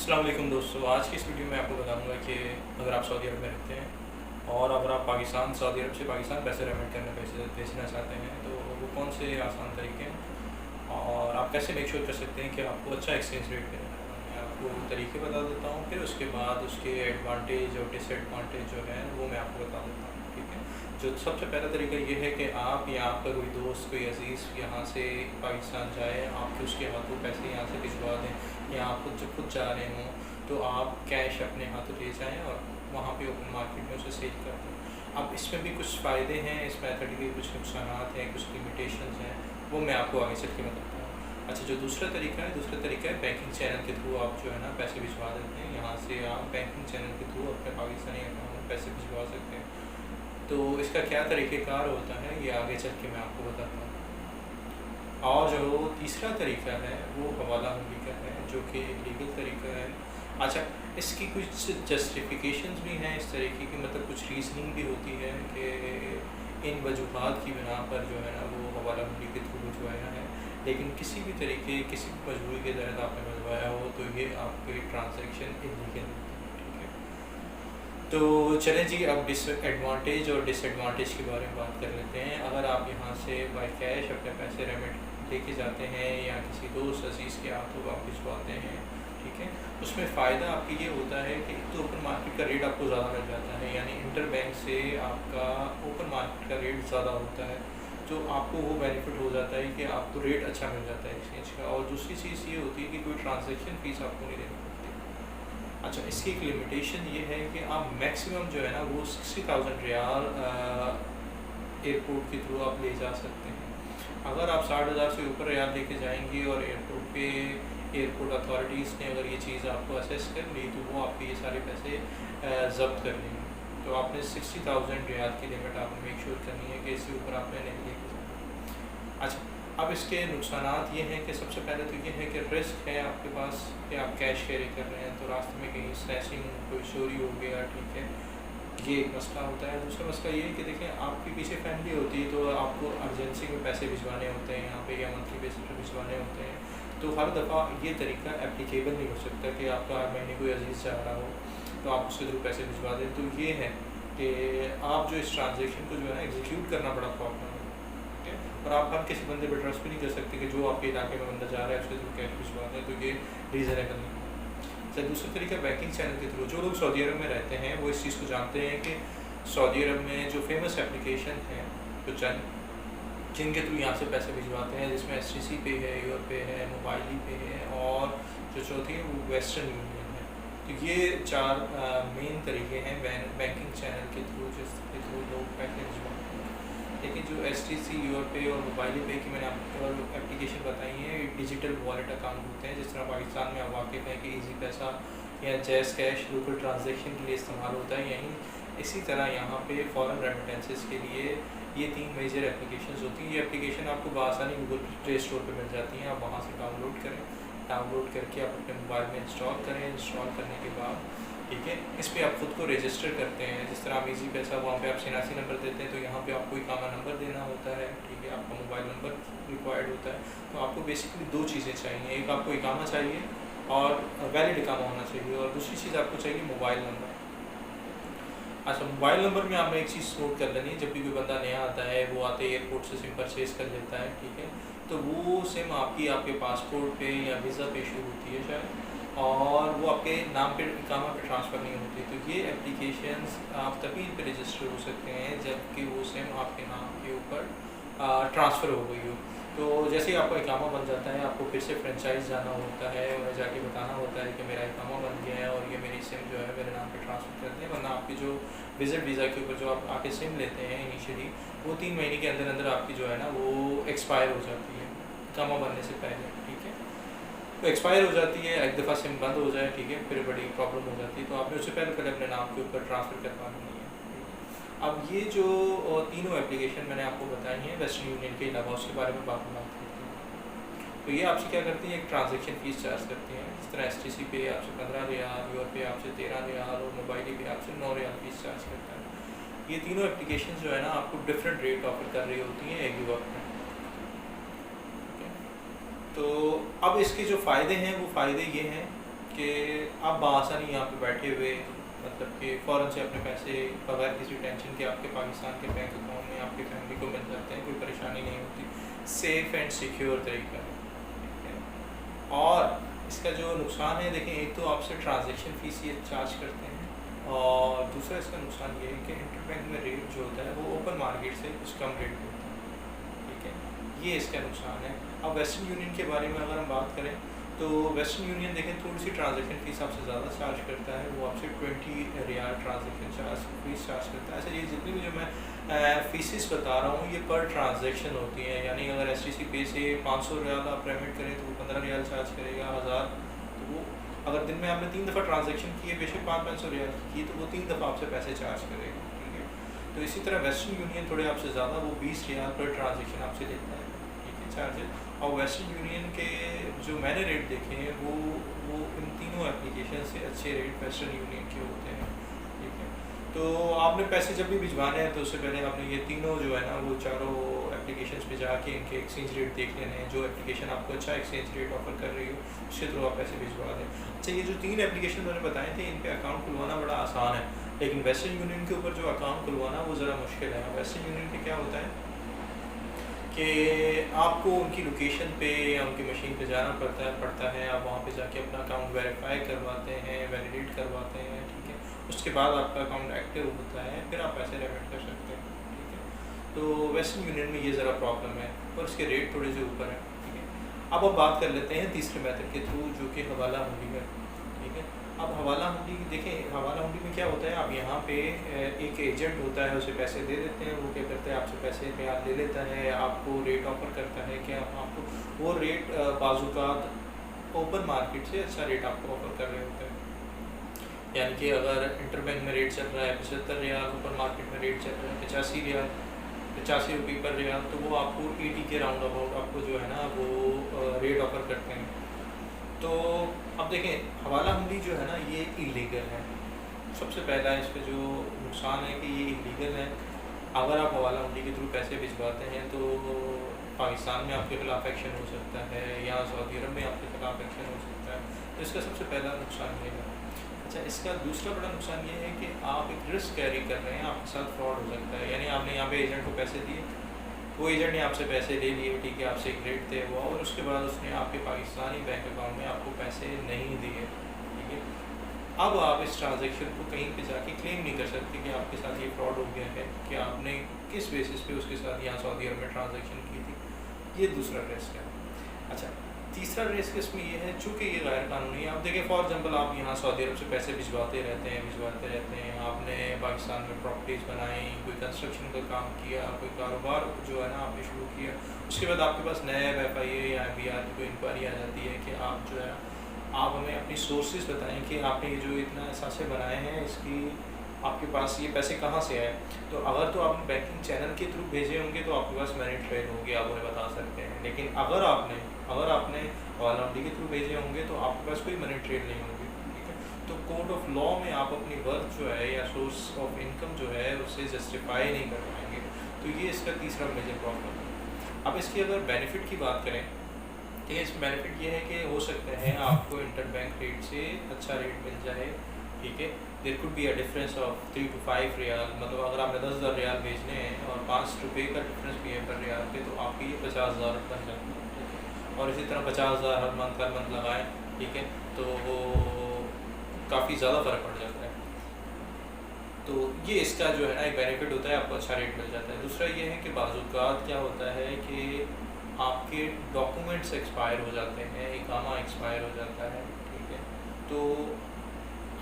अस्सलाम वालेकुम दोस्तों, आज की इस वीडियो में आपको बताऊंगा कि अगर आप सऊदी अरब में रहते हैं और अगर आप सऊदी अरब से पाकिस्तान पैसे रेमिट करने भेजना चाहते हैं तो वो कौन से आसान तरीके हैं और आप कैसे मेक श्योर कर सकते हैं कि आपको अच्छा एक्सचेंज रेट मिले। मैं आपको तरीके बता देता हूँ, फिर उसके बाद उसके एडवांटेज और डिसएडवांटेज जो है वो मैं आपको बता देता हूँ। ठीक है, जो सबसे पहला तरीका ये है कि आप या आपका कोई दोस्त कोई अजीज़ यहाँ से पाकिस्तान जाए, आप उसके हाथों पैसे यहाँ से भिजवा दें या आप खुद जा रहे हों तो आप कैश अपने हाथों ले जाएं और वहाँ पे ओपन मार्केट में उसे सेल कर दें। अब इसमें भी कुछ फ़ायदे हैं, इस मेथड के कुछ नुकसान हैं, कुछ लिमिटेशंस हैं, वो मैं आपको आगे चल के बताता हूँ। अच्छा, जो दूसरा तरीका है बैंकिंग चैनल के थ्रू आप जो है ना पैसे भिजवा देते हैं। यहाँ से आप बैंकिंग चैनल के थ्रू अपने पाकिस्तानी अकाउंट में पैसे भिजवा सकते हैं। तो इसका क्या तरीक़ेकार होता है ये आगे चल के मैं आपको बताता हूँ। और जो तीसरा तरीका है वो हवाला हुंडी का है, जो कि लीगल तरीका है। अच्छा, इसकी कुछ जस्टिफिकेशंस भी हैं इस तरीके की, मतलब कुछ रीजनिंग भी होती है कि इन वजूहात की बिना पर जो है ना वो हवाला हुंडी के थ्रू भिजवाया है, लेकिन किसी भी तरीके किसी भी मजबूरी के तहत आपने भिजवाया हो तो ये आपके ट्रांजैक्शन इलीगल होती है। ठीक है, तो चलें जी, अब डिसएडवांटेज और डिसएडवांटेज के बारे में बात कर लेते हैं। अगर आप यहाँ से बाय कैश अपने पैसे रेमिट लेके जाते हैं या किसी दोस्त अजीज़ के हाथों आप भिजवाते हैं, ठीक है, उसमें फ़ायदा आपकी ये होता है कि एक तो ओपन मार्केट का रेट आपको ज़्यादा मिल जाता है, यानी इंटर बैंक से आपका ओपन मार्केट का रेट ज़्यादा होता है, तो आपको वो बेनिफिट हो जाता है कि आपको रेट अच्छा मिल जाता है एक्सचेंज का। और दूसरी चीज़ ये होती है कि कोई ट्रांजेक्शन फ़ीस आपको नहीं देनी पड़ती। अच्छा, इसकी एक लिमिटेशन ये है कि आप मैक्सिमम जो है ना वो 60,000 रियाल एयरपोर्ट के थ्रू आप ले जा सकते हैं। अगर आप 60,000 से ऊपर रियाल लेके जाएंगे और एयरपोर्ट अथॉरिटीज़ ने अगर ये चीज़ आपको असेस कर ली तो वो आपके ये सारे पैसे ज़ब्त कर लेंगे। तो आपने 60,000 रियाल की लिमिट आपने मेक श्योर करनी है कि इससे ऊपर आपने नहीं लेके जाना। अच्छा, अब इसके नुकसानात ये हैं कि सबसे पहले तो ये है कि रिस्क है आपके पास कि आप कैश कैरी कर रहे हैं तो रास्ते में कहीं स्नैचिंग कोई चोरी हो गया, ठीक है, ये एक मसला होता है। दूसरा मसला ये है कि देखें आपके पीछे फैमिली होती है तो आपको अर्जेंसी में पैसे भिजवाने होते हैं यहाँ पे या मंथली बेसिस पर भिजवाने होते हैं, तो हर दफ़ा ये तरीका एप्लीकेबल नहीं हो सकता कि आपका हर महीने कोई अजीज़ जा रहा हो तो आप उसके थ्रू पैसे भिजवा दें। तो ये है कि आप जो इस ट्रांजेक्शन को जो है ना एग्जीक्यूट करना बड़ा प्रॉब्लम है, ठीक है, और आप हर किसी बंदे पर ट्रस्ट भी नहीं कर सकते कि जो आपके इलाके में बंदा जा रहा है उसके थ्रू कैश भिजवा दें, तो ये रीज़नेबल नहीं है। अच्छा, दूसरा तरीका बैंकिंग चैनल के थ्रू। जो लोग सऊदी अरब में रहते हैं वो इस चीज़ को जानते हैं कि सऊदी अरब में जो फेमस एप्लीकेशन हैं जो जिनके थ्रू यहाँ से पैसे भिजवाते हैं, जिसमें STC पे है, यूरोपे है, मोबाइली पे है और जो चौथी है वो वेस्टर्न यूनियन है। तो ये चार मेन तरीके हैं बैंकिंग चैनल के थ्रू जिसके थ्रू लोग पैसे भिजवाते हैं। लेकिन जो STC, यूरोपे और मोबाइली पे की मैंने आपको एप्लीकेशन बताई है, डिजिटल वॉलेट अकाउंट होते हैं। जिस तरह पाकिस्तान में आप वाकिफ़ हैं कि ईजी पैसा या जैज़ कैश लोकल ट्रांजेक्शन के लिए इस्तेमाल होता है, यहीं इसी तरह यहाँ पे फ़ॉरेन रेमिटेंसेस के लिए ये 3 मेजर एप्लीकेशंस होती हैं। ये एप्लीकेशन आपको बआसानी गूगल प्ले स्टोर पे मिल जाती हैं, आप वहाँ से डाउनलोड करें, डाउनलोड करके आप अपने मोबाइल में इंस्टॉल करें। इंस्टॉल करने के बाद ठीक है, इस पर आप ख़ुद को रजिस्टर करते हैं। जिस तरह आप ईजी पैसा वहाँ पे आप 86 नंबर देते हैं तो यहाँ पे आपको इकामा नंबर देना होता है, ठीक है, आपका मोबाइल नंबर रिक्वायर्ड होता है। तो आपको बेसिकली 2 चीज़ें चाहिए, एक आपको इकामा चाहिए और वैलिड इकामा होना चाहिए, और दूसरी चीज़ आपको चाहिए मोबाइल नंबर। अच्छा, मोबाइल नंबर में आपने एक चीज़ नोट कर लेनी है, जब भी कोई बंदा नया आता है वो आते एयरपोर्ट से सिम परचेज़ कर लेता है, ठीक है, तो वो सिम आपके पासपोर्ट पे या वीज़ा पे इशू होती है शायद, और वो आपके नाम पे इकामा पे ट्रांसफ़र नहीं होती। तो ये एप्लीकेशंस आप तभी पे रजिस्टर हो सकते हैं जबकि वो सिम आपके नाम के ऊपर ट्रांसफ़र हो गई हो। तो जैसे ही आपका इकामा बन जाता है आपको फिर से फ्रेंचाइज जाना होता है, उन्हें जाके बताना होता है कि मेरा इकामा बन गया है और ये मेरी सिम जो है मेरे नाम पे ट्रांसफ़र कर दें, वरना आपकी जो विज़िट वीज़ा के ऊपर जो आप आके सिम लेते हैं इनिशियली वो 3 महीने के अंदर अंदर आपकी जो है ना वो एक्सपायर हो जाती है इकामा बनने से पहले, ठीक है, तो एक्सपायर हो जाती है। एक दफ़ा सिम बंद हो जाए, ठीक है, फिर बड़ी प्रॉब्लम हो जाती है, तो आपने उससे पहले अपने नाम के ऊपर ट्रांसफ़र करवानी है। अब ये जो तीनों एप्लीकेशन मैंने आपको बताई हैं वेस्टर्न यूनियन के अलावा, उसके बारे में बात करती हैं। तो ये आपसे क्या करती हैं, एक ट्रांजैक्शन फ़ीस चार्ज करती हैं। जिस तरह STC पे आपसे 15 रियाल, यूरोप पे आपसे 13 रियाल और मोबाइली पे आपसे 9 रियाल फ़ीस चार्ज करता है। ये तीनों एप्लीकेशन जो है ना आपको डिफरेंट रेट ऑफर कर रही होती हैं एक ही वक्त में। तो अब इसके जो फ़ायदे हैं वो फ़ायदे ये हैं कि आप बआसानी यहाँ पे बैठे हुए मतलब कि फ़ौरन से अपने पैसे बगैर किसी टेंशन के आपके पाकिस्तान के बैंक अकाउंट में आपकी फैमिली को मिल जाते हैं, कोई परेशानी नहीं होती, सेफ़ एंड सिक्योर तरीका है, ठीक है। और इसका जो नुकसान है देखें, एक तो आपसे ट्रांजैक्शन फ़ीस ये चार्ज करते हैं और दूसरा इसका नुकसान ये है कि इंटरबैंक में रेट जो होता है वो ओपन मार्केट से कुछ कम रेट पे होता है, ठीक है। ये इसका नुकसान है। अब वेस्टर्न यूनियन के बारे में अगर हम बात करें तो वेस्टर्न यूनियन देखें थोड़ी सी ट्रांजैक्शन फ़ीस आपसे ज़्यादा चार्ज करता है, वो आपसे 20 रियाल ट्रांजैक्शन फ़ीस चार्ज करता है। ऐसे ये जितनी भी जो मैं फ़ीसेस बता रहा हूँ ये पर ट्रांजैक्शन होती हैं, यानी अगर STC पे से 500 रियाल आप पेमेंट करें तो वो 15 रियाल चार्ज करेगा, 1000 तो वो अगर दिन में आपने 3 दफ़ा ट्रांजैक्शन की है, बेशक 500 रियाल की तो वो 3 दफ़ा आपसे पैसे चार्ज करेगा, ठीक है। तो इसी तरह वेस्टर्न यूनियन थोड़े आपसे ज़्यादा, वो 20 रियाल पर ट्रांजैक्शन आपसे लेता है, ठीक है, चार्जेस। और वेस्टर्न यूनियन के जो मैंने रेट देखे हैं वो इन तीनों एप्लीकेशन से अच्छे रेट वेस्टर्न यूनियन के होते हैं, ठीक है। तो आपने पैसे जब भी भिजवाने हैं तो उससे पहले आपने ये तीनों जो है ना वो चारों एप्लीकेशंस पे जाके इनके एक्सचेंज रेट देख लेने हैं, जो एप्लीकेशन आपको अच्छा एक्सचेंज रेट ऑफर कर रही हो उसके थ्रू आप पैसे भिजवा दें। अच्छा, ये जो 3 एप्लीकेशन मैंने बताए थे इन पर अकाउंट खुलवाना बड़ा आसान है, लेकिन वेस्टर्न यूनियन के ऊपर जो अकाउंट खुलवाना वो ज़रा मुश्किल है। वेस्टर्न यूनियन पे क्या होता है कि आपको उनकी लोकेशन पे या उनकी मशीन पे जाना पड़ता है, आप वहाँ पे जाके अपना अकाउंट वेरीफाई करवाते हैं, वैलिडेट करवाते हैं, ठीक है। उसके बाद आपका अकाउंट एक्टिव होता है, फिर आप पैसे रेमिट कर सकते हैं, ठीक है। तो वेस्टर्न यूनियन में ये ज़रा प्रॉब्लम है और इसके रेट थोड़े से ऊपर हैं, ठीक है। अब हम बात कर लेते हैं तीसरे मेथड के थ्रू जो कि हवाला हुंडी है, ठीक है। अब हवाला हुंडी देखें, हवाला हुंडी में क्या होता है, आप यहाँ पे एक एजेंट होता है, उसे पैसे दे देते हैं, वो क्या करता है आपसे पैसे रियाल ले लेता है, आपको रेट ऑफर करता है कि आपको वो रेट बाज़ात ओपन मार्केट से अच्छा रेट आपको ऑफर कर रहे होते हैं। यानी कि अगर इंटरबैंक में रेट चल रहा है 75 रियाल, ओपन मार्केट में रेट चल रहा है 85 रियाल, 85 रुपये पर रियाल, तो वो आपको 80 के राउंड अबाउट आपको जो है ना वो रेट ऑफर करते हैं। तो अब देखें, हवाला हुंडी जो है ना ये इलीगल है। सबसे पहला इसका जो नुकसान है कि ये इलीगल है। अगर आप हवाला हुंडी के थ्रू पैसे भिजवाते हैं तो पाकिस्तान में आपके ख़िलाफ़ एक्शन हो सकता है या सऊदी अरब में आपके ख़िलाफ़ एक्शन हो सकता है, तो इसका सबसे पहला नुकसान ये है। अच्छा, इसका दूसरा बड़ा नुकसान ये है कि आप एक रिस्क कैरी कर रहे हैं, आपके साथ फ्रॉड हो सकता है। यानी आपने यहाँ पे एजेंट को पैसे दिए, वो एजेंट ने आपसे पैसे ले लिए, ठीक है, आपसे एक रेट तय हुआ और उसके बाद उसने आपके पाकिस्तानी बैंक अकाउंट में आपको पैसे नहीं दिए, ठीक है। अब आप इस ट्रांजैक्शन को कहीं पे जाके क्लेम नहीं कर सकते कि आपके साथ ये फ्रॉड हो गया है, कि आपने किस बेसिस पे उसके साथ यहाँ सऊदी अरब में ट्रांजैक्शन की थी। ये दूसरा रिस्क है। अच्छा, तीसरा रिस्क इसमें ये है, चूँकि ये गैर कानूनी है। आप देखें, फॉर एग्जांपल आप यहाँ सऊदी अरब से पैसे भिजवाते रहते हैं, आपने पाकिस्तान में प्रॉपर्टीज़ बनाई, कोई कंस्ट्रक्शन का काम किया, कोई कारोबार जो है ना आपने शुरू किया, उसके बाद आपके पास नया FIA या IBR की कोई इंक्वायरी आ जाती है कि आप जो है आप हमें अपनी सोर्सेज बताएं कि आपने ये जो इतना असासे बनाए हैं इसकी आपके पास ये पैसे कहाँ से आए। तो अगर तो आपने बैंकिंग चैनल के थ्रू भेजे होंगे तो आपके पास मनी ट्रेल होगी, आप उन्हें बता सकते हैं। लेकिन अगर आपने हवाला हुंडी के थ्रू भेजे होंगे तो आपके पास कोई मनी ट्रेल नहीं होगी, ठीक है। तो कोर्ट ऑफ लॉ में आप अपनी वर्थ जो है या सोर्स ऑफ इनकम जो है उससे जस्टिफाई नहीं कर पाएंगे। तो ये इसका तीसरा मेजर प्रॉब्लम है। अब इसकी अगर बेनिफिट की बात करें, ठीक है, इस बेनिफिट ये है कि हो सकता है आपको इंटरबैंक रेट से अच्छा रेट मिल जाए, ठीक है। There could be a difference of 3 to 5 riyal, मतलब अगर आपने 10,000 रियाल भेजने हैं और 5 रुपये का डिफरेंस भी है पर रियाल पे, तो आपके ये 50,000 बन जाते हैं, ठीक है। और इसी तरह 50,000 हर मंथ लगाएं, ठीक है, तो वो काफ़ी ज़्यादा फ़र्क पड़ जाता है। तो ये इसका जो है ना एक बेनिफिट होता है, आपको अच्छा रेट मिल जाता है। दूसरा ये है कि बाज़-औक़ात क्या होता है कि आपके डॉक्यूमेंट्स एक्सपायर हो जाते हैं, इकामा एक्सपायर हो जाता है, ठीक है। तो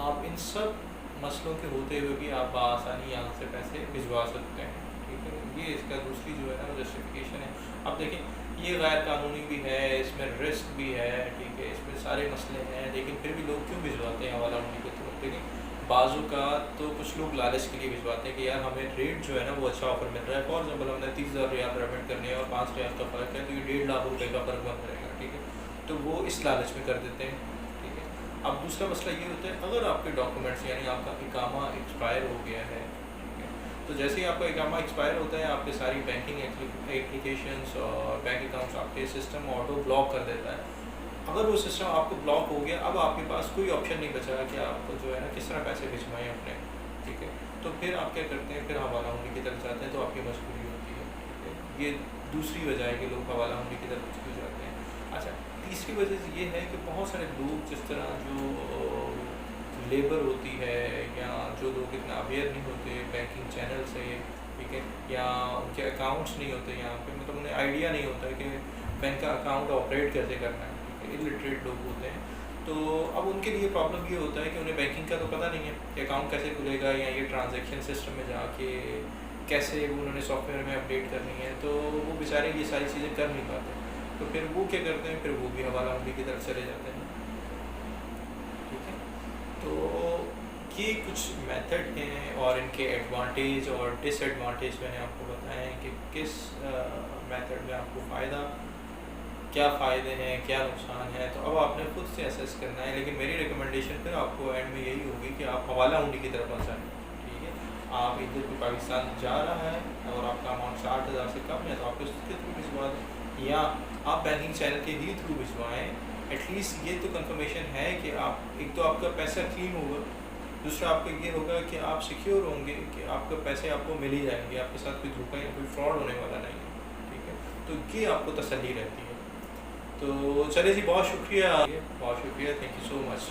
आप इन सब मसलों के होते हुए भी आप बआसानी यहाँ से पैसे भिजवा सकते हैं, ठीक है। ये इसका दूसरी जो है ना जस्टिफिकेशन है। अब देखें, ये गैर कानूनी भी है, इसमें रिस्क भी है, ठीक है, इसमें सारे मसले हैं, लेकिन फिर भी लोग क्यों भिजवाते हैं हवाला हुंडी के थ्रू। लेकिन बाज़ू का तो कुछ लोग लालच के लिए भिजवाते हैं कि यार हमें रेट जो है ना वो अच्छा ऑफर मिल रहा है। फॉर एग्जाम्पल हमने 30,000 रियाल पेमेंट करनी है और 5 रियाल का फ़र्क है, तो ये 1.5 लाख रुपये का फ़र्क बन जाएगा, ठीक है। तो वो इस लालच में कर देते हैं, ठीक है। अब दूसरा मसला ये होता है, अगर आपके डॉक्यूमेंट्स यानी आपका इकामा एक्सपायर हो गया है, ठीक है, तो जैसे ही आपका इकामा एक्सपायर होता है आपके सारी बैंकिंग एप्लीकेशंस और बैंक अकाउंट्स आपके सिस्टम ऑटो ब्लॉक कर देता है। अगर वो सिस्टम आपको ब्लॉक हो गया, अब आपके पास कोई ऑप्शन नहीं बचा कि आप जो है ना किस तरह पैसे भिजवाएँ अपने, ठीक है। तो फिर आप क्या करते हैं, फिर हवाला हुंडी की तरफ जाते हैं, तो आपकी मजबूरी होती है, ठीक है। ये दूसरी वजह है कि लोग हवाला हुंडी की तरफ क्यों जाते हैं। अच्छा, तीसरी वजह ये है कि बहुत सारे लोग जिस तरह जो लेबर होती है या जो लोग इतना अवेयर नहीं होते बैंकिंग चैनल से, ठीक है, या उनके अकाउंट्स नहीं होते यहाँ पे, मतलब उन्हें आइडिया नहीं होता है कि बैंक का अकाउंट ऑपरेट कैसे करना है, ठीक है, इलिटरेट लोग होते हैं। तो अब उनके लिए प्रॉब्लम ये होता है कि उन्हें बैंकिंग का तो पता नहीं है कि अकाउंट कैसे खुलेगा या ये ट्रांजैक्शन सिस्टम में जाके कैसे वो उन्होंने सॉफ्टवेयर में अपडेट करनी है, तो वो बेचारे ये सारी चीज़ें कर नहीं पाते। तो फिर वो क्या करते हैं, फिर वो भी हवाला हुंडी की तरफ चले जाते हैं, ठीक है। तो ये कुछ मेथड हैं और इनके एडवांटेज और डिसएडवांटेज मैंने आपको बताए हैं कि किस मेथड में आपको फ़ायदा, क्या फ़ायदे हैं, क्या नुकसान है। तो अब आपने खुद से असेस करना है, लेकिन मेरी रिकमेंडेशन फिर आपको एंड में यही होगी कि आप हवाला हुंडी की तरफ मत जाएं, ठीक है। आप इधर कोई पाकिस्तान जा रहा है और आपका अमाउंट 60,000 से कम है तो आप उसके थ्रू भिजवा दें, या आप बैंकिंग चैनल के ही थ्रू भिजवाएँ। एटलीस्ट ये तो कंफर्मेशन है कि आप, एक तो आपका पैसा क्लीन होगा, दूसरा आपको ये होगा कि आप सिक्योर होंगे कि आपके पैसे आपको मिल ही जाएंगे, आपके साथ कोई धोखा या कोई फ्रॉड होने वाला नहीं है, ठीक है। तो ये आपको तसल्ली रहती है। तो चलिए जी, बहुत शुक्रिया, थैंक यू सो मच।